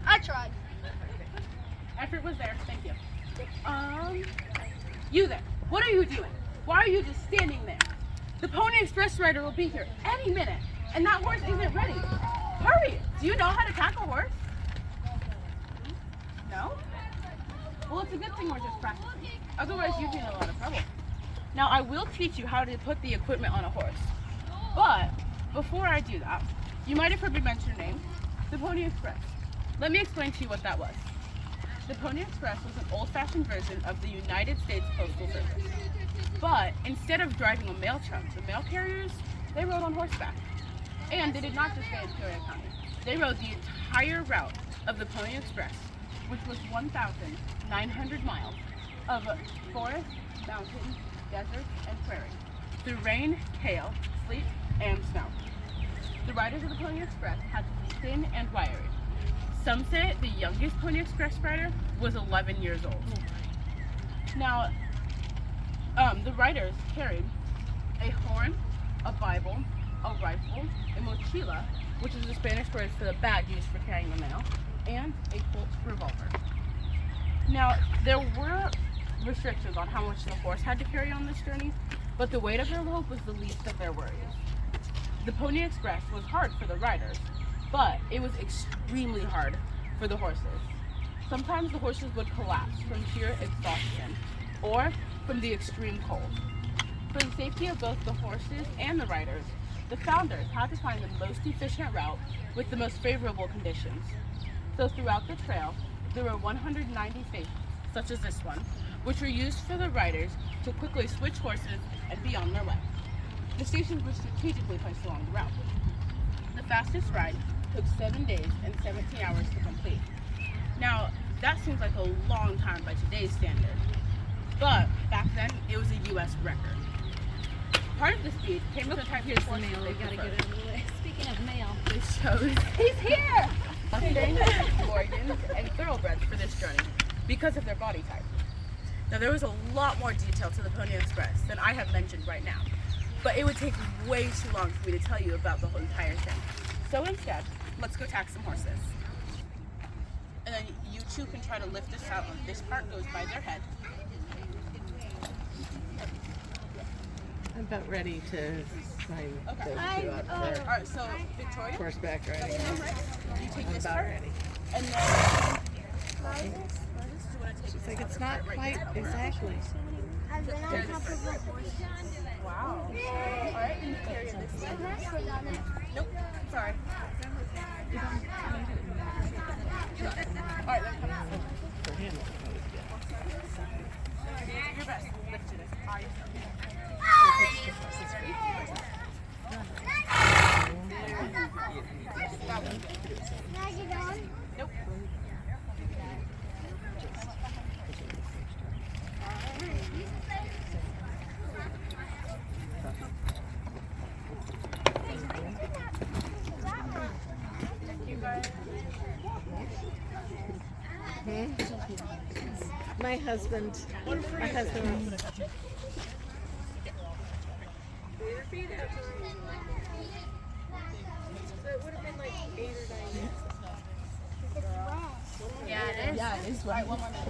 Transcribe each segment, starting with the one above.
I tried. Effort was there. Thank you. You there. What are you doing? Why are you just standing there? The Pony Express rider will be here any minute, and that horse isn't ready. Hurry! Do you know how to tackle a horse? No? Well, it's a good thing we're just practicing. Otherwise, you'd be in a lot of trouble. Now, I will teach you how to put the equipment on a horse. But before I do that, you might have heard me mention your name, the Pony Express. Let me explain to you what that was. The Pony Express was an old-fashioned version of the United States Postal Service. But instead of driving a mail truck, the mail carriers, they rode on horseback. And they did not just stay in Peoria County. They rode the entire route of the Pony Express, which was 1,900 miles of forest, mountain, desert, and prairie, through rain, hail, sleet, and snow. The riders of the Pony Express had to be thin and wiry. Some say the youngest Pony Express rider was 11 years old. Now, the riders carried a horn, a Bible, a rifle, a mochila, which is the Spanish word for the bag used for carrying the mail, and a Colt revolver. Now, there were restrictions on how much the horse had to carry on this journey, but the weight of their load was the least of their worries. The Pony Express was hard for the riders, but it was extremely hard for the horses. Sometimes the horses would collapse from sheer exhaustion or from the extreme cold. For the safety of both the horses and the riders, the founders had to find the most efficient route with the most favorable conditions. So throughout the trail, there were 190 stations, such as this one, which were used for the riders to quickly switch horses and be on their way. The stations were strategically placed along the route. The fastest ride took 7 days and 17 hours to complete. Now, that seems like a long time by today's standard, but back then, it was a U.S. record. Part of the speed came from the type of horses they Gotta preferred. get it out of the way. Speaking of mail. They chose He's here! Mustangs, Morgans, and Thoroughbreds for this journey because of their body type. Now, there was a lot more detail to the Pony Express than I have mentioned right now, but it would take way too long for me to tell you about the whole entire thing. So instead, let's go tack some horses. And then you two can try to lift this out. This part goes by their head. I'm about ready to sign Okay. those two up All for right, so Victoria, horseback riding. you take I'm this about part, ready. and then do you want to take It's like this it's other not part quite right there? exactly. I've been on top of the horse. Wow. All right, and you carry it this way. Nope, sorry. All right, then come. For him, Your best. Lift it as high as you can. Nope. My husband. Yeah, it is. Yeah, it is. Right, one more minute.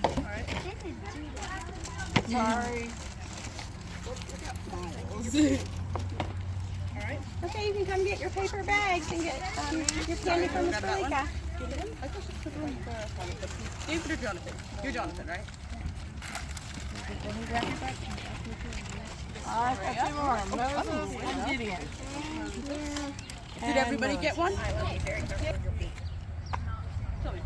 All right. Sorry. All right. Okay, you can come get your paper bags and get your candy from Miss Grab that one. Berlica. I thought she put one for David or Jonathan? You're Jonathan, right? All right, two more. Moses and Gideon. Did everybody get one? Tell me.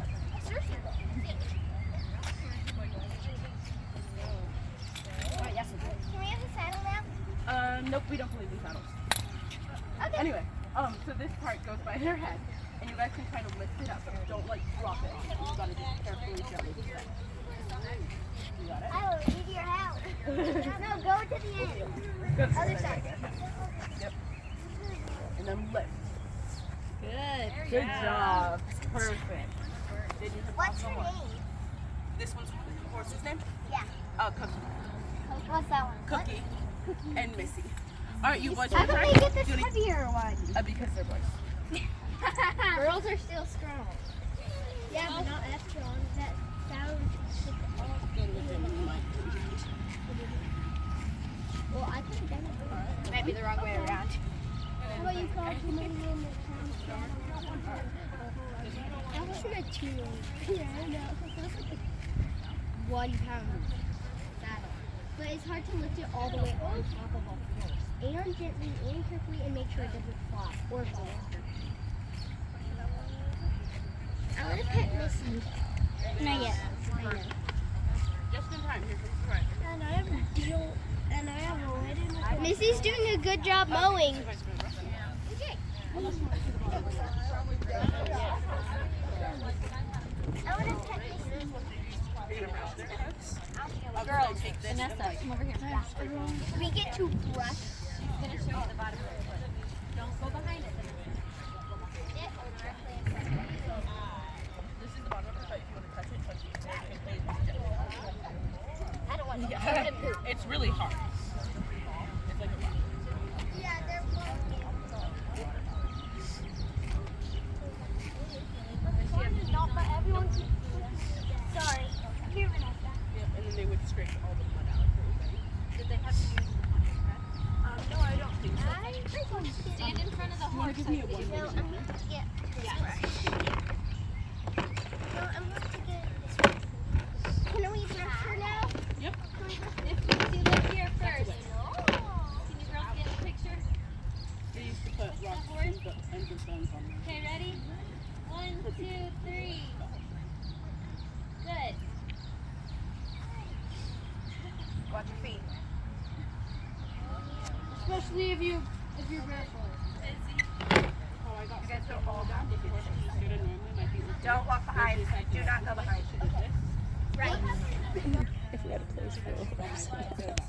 Can we have a saddle now? Nope, we don't believe in saddles. Okay. Anyway, so this part goes by their head, and you guys can kind of lift it up, but don't like drop it. You gotta just carefully gently do that. You got it? I will need your help. No, go to the end. Good. Other side. Yep. And then lift. Good. Good job. Perfect. Then you have What's also her one. name? This one's the horse's name? Yeah. Cookie. What's that one? Cookie and Missy. All right, you boys How want to can try? they get this Do you need- heavier one? Because they're boys. Girls are still strong. Yeah, but not extra on that sound. Well, I could have done it. Might be the wrong way around. What you call minimum that was a 2. Yeah, I know. That's like a 1 pound saddle. But it's hard to lift it all the way on top of a horse. And gently and carefully and make sure it doesn't fly or fall. I want to pet Missy. Not yet. I know. Just in time. Here comes the right. And I have a deal. And I have a lid in it. Missy's doing a good job mowing. Okay. I want to pet Missy. Girls, Vanessa, come over here. We get to brush. She's going to show you the bottom of the foot. Don't go behind it. This is the bottom of the foot. If you want to touch it, I don't want to. Yeah. It's really hard. It's like a rock. Yeah, they're not for everyone. Sorry. Here, Vanessa. Yep, and then they would scrape all the mud out for everybody. Did they have to use the punch? No, I don't think so. Stand in front of the horse. Give me a one. No, I'm going to get this one. No, I'm going to get this one. Can we brush her now? Yep. If you look here first. Can you girls get a picture? They used to put rocks and the stones on them. Okay, ready? 1, 2, 3. Good. Watch your feet. Especially if you're barefoot. Oh, I got you guys don't all down. If it's easier to normally, my feet would Don't walk behind. Do not go behind. Right. If we had a place for a horse.